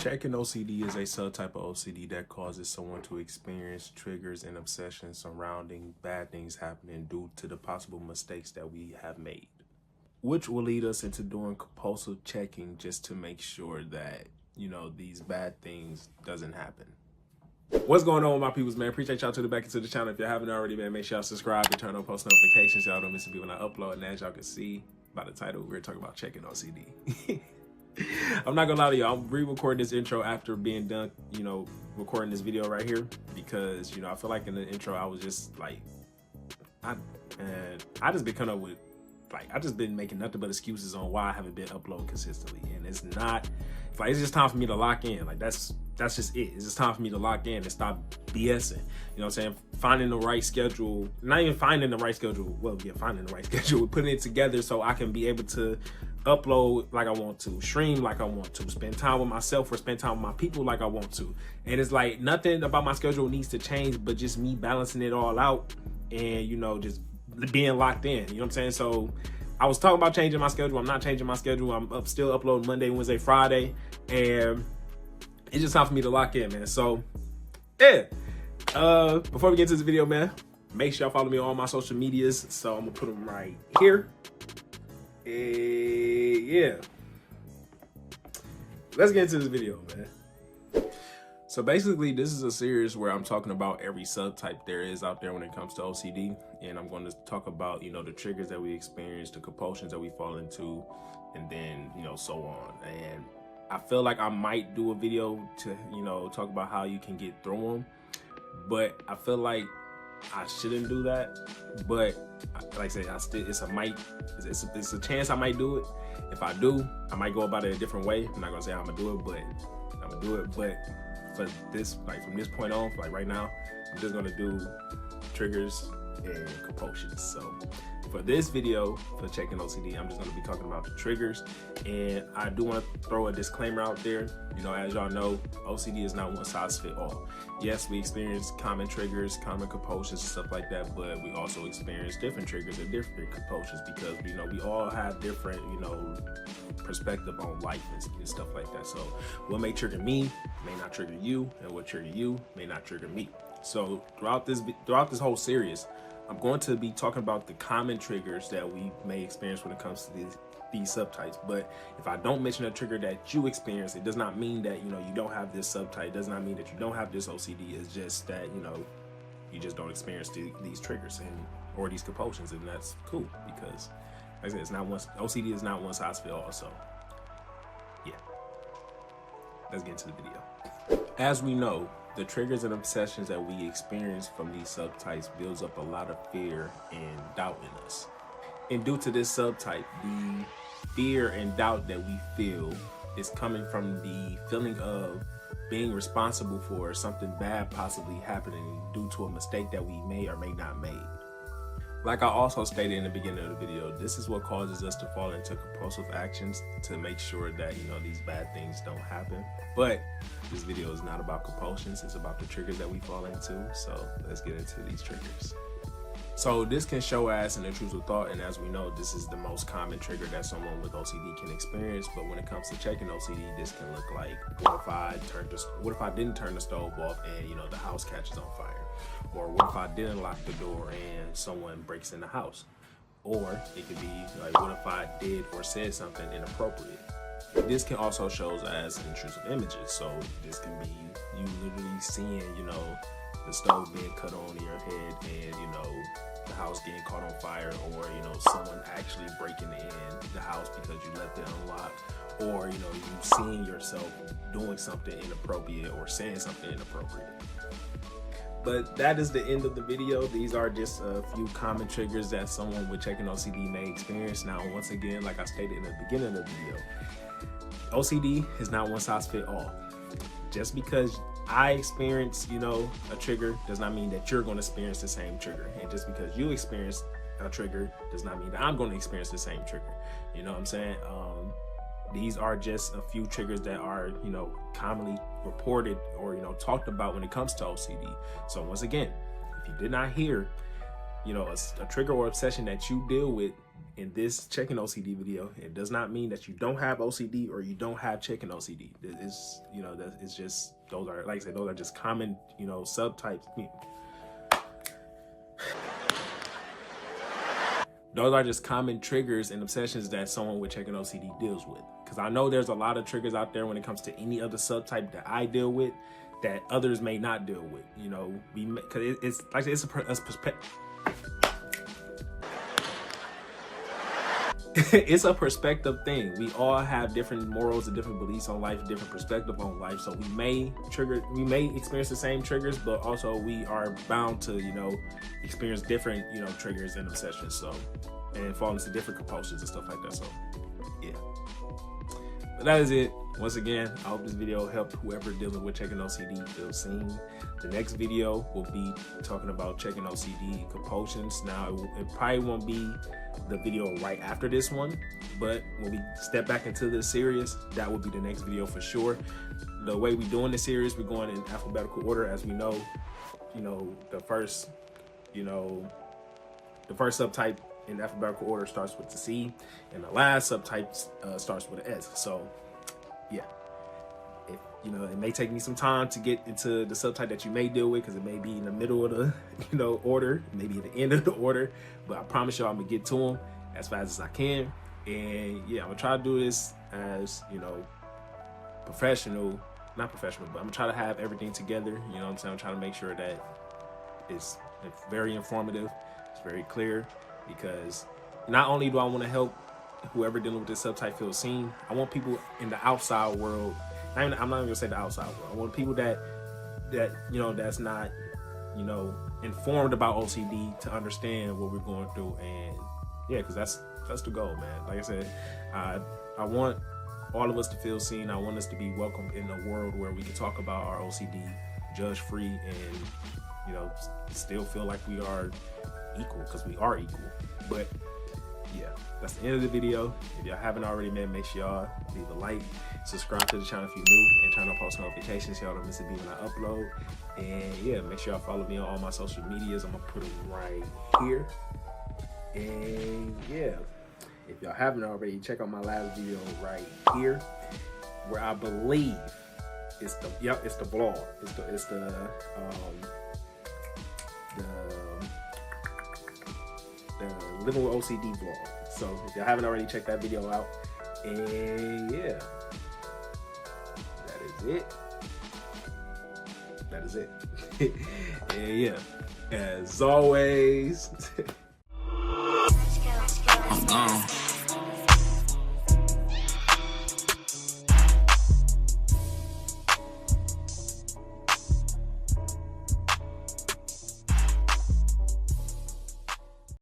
Checking OCD is a subtype of OCD that causes someone to experience triggers and obsessions surrounding bad things happening due to the possible mistakes that we have made, which will lead us into doing compulsive checking just to make sure that, these bad things doesn't happen. What's going on with my peoples, man? Appreciate y'all tuning back into the channel. If you haven't already, man, make sure y'all subscribe and turn on post notifications. Y'all don't miss a beat when I upload. And as y'all can see by the title, we're talking about checking OCD. I'm not gonna lie to y'all, I'm re-recording this intro after being done, recording this video right here, because, I feel like in the intro, I was just like, I just been coming up with, I just been making nothing but excuses on why I haven't been uploading consistently. And it's not, it's just time for me to lock in. That's just it. It's just time for me to lock in and stop BSing. You know what I'm saying? Finding the right schedule, not even finding the right schedule. Well, yeah, finding the right schedule, putting it together so I can be able to upload like I want to, stream like I want to, spend time with myself or spend time with my people like I want to. And it's like nothing about my schedule needs to change, but just me balancing it all out and, just being locked in. You know what I'm saying? So I was talking about changing my schedule. I'm not changing my schedule. I'm still uploading Monday, Wednesday, Friday. And it's just time for me to lock in, man. So, yeah. Before we get into this video, man, make sure y'all follow me on all my social medias. So I'm going to put them right here. Yeah. Let's get into this video, man. So basically, this is a series where I'm talking about every subtype there is out there when it comes to OCD. And I'm going to talk about, the triggers that we experience, the compulsions that we fall into, and then, so on. And I feel like I might do a video to, talk about how you can get through them. But I feel like I shouldn't do that. But like I said, it's a chance I might do it. If I do, I might go about it a different way. I'm not going to say I'm going to do it, but I'm going to do it. But for this, from this point on, right now, I'm just going to do triggers and compulsions. So for this video, for checking OCD, I'm just going to be talking about the triggers. And I do want to throw a disclaimer out there. As y'all know, OCD is not one size fit all. Yes, we experience common triggers, common compulsions and stuff like that, but we also experience different triggers and different compulsions because, we all have different, perspective on life and stuff like that. So what may trigger me may not trigger you, and what trigger you may not trigger me. So throughout this whole series, I'm going to be talking about the common triggers that we may experience when it comes to these subtypes. But if I don't mention a trigger that you experience, it does not mean that, you don't have this subtype. It does not mean that you don't have this OCD. It's just that, you just don't experience these triggers or these compulsions. And that's cool because, like I said, OCD is not one size fits all. So, yeah. Let's get into the video. As we know, the triggers and obsessions that we experience from these subtypes builds up a lot of fear and doubt in us. And due to this subtype, the fear and doubt that we feel is coming from the feeling of being responsible for something bad possibly happening due to a mistake that we may or may not made. Like I also stated in the beginning of the video, this is what causes us to fall into compulsive actions to make sure that, these bad things don't happen. But this video is not about compulsions, it's about the triggers that we fall into. So let's get into these triggers. So this can show as an intrusive thought, and as we know, this is the most common trigger that someone with OCD can experience. But when it comes to checking OCD, this can look like, what if I didn't turn the stove off and the house catches on fire? Or what if I didn't lock the door and someone breaks in the house? Or it could be like, what if I did or said something inappropriate? This can also show as intrusive images. So this can be you literally seeing, the stove being cut on in your head and, the house getting caught on fire, or, someone actually breaking in the house because you left it unlocked, or, you seeing yourself doing something inappropriate or saying something inappropriate. But that is the end of the video. These are just a few common triggers that someone with checking OCD may experience. Now, once again, like I stated in the beginning of the video, OCD is not one size fits all. Just because I experience, a trigger does not mean that you're going to experience the same trigger. And just because you experience a trigger does not mean that I'm going to experience the same trigger. You know what I'm saying? These are just a few triggers that are, commonly reported or, talked about when it comes to OCD. So once again, if you did not hear, you know, a trigger or obsession that you deal with in this checking OCD video, it does not mean that you don't have OCD or you don't have checking OCD. It's, you know, that it's just, those are, like I said, those are just common, you know, subtypes. Those are just common triggers and obsessions that someone with checking OCD deals with. Because I know there's a lot of triggers out there when it comes to any other subtype that I deal with that others may not deal with. You know, because it's like it's a perspective. It's a perspective thing. We all have different morals and different beliefs on life, different perspective on life. So we may experience the same triggers, but also we are bound to, you know, experience different, you know, triggers and obsessions. So, and fall into different compulsions and stuff like that. So, yeah. But that is it. Once again, I hope this video helped whoever dealing with checking OCD feel seen. The next video will be talking about checking OCD and compulsions. Now, it probably won't be the video right after this one, but when we step back into this series, that will be the next video for sure. The way we're doing the series, we're going in alphabetical order. As we know, you know, the first subtype in alphabetical order starts with the C, and the last subtype starts with an S. So yeah, you know, it may take me some time to get into the subtype that you may deal with, because it may be in the middle of the, you know, order, maybe at the end of the order, but I promise y'all I'm gonna get to them as fast as I can. And yeah, I'm gonna try to do this as, you know, not professional, but I'm gonna try to have everything together. You know what I'm saying? I'm trying to make sure that it's very informative, it's very clear, because not only do I want to help whoever dealing with this subtype feel seen, I want people in the outside world, I'm not even gonna say the outside world, I want people that you know, that's not, you know, informed about OCD to understand what we're going through. And yeah, because that's the goal, man. Like I said, I want all of us to feel seen. I want us to be welcome in a world where we can talk about our OCD judge free and, you know, still feel like we are equal, because we are equal. But yeah, that's the end of the video. If y'all haven't already, man, make sure y'all leave a like, subscribe to the channel if you're new, and turn on post notifications so y'all don't miss a beat when I upload. And yeah, make sure y'all follow me on all my social medias. I'm gonna put them right here. And yeah, if y'all haven't already, check out my last video right here, where I believe it's the vlog. It's the Living with OCD vlog. So if y'all haven't already, checked that video out. And yeah, that is it. And yeah, as always, I'm gone.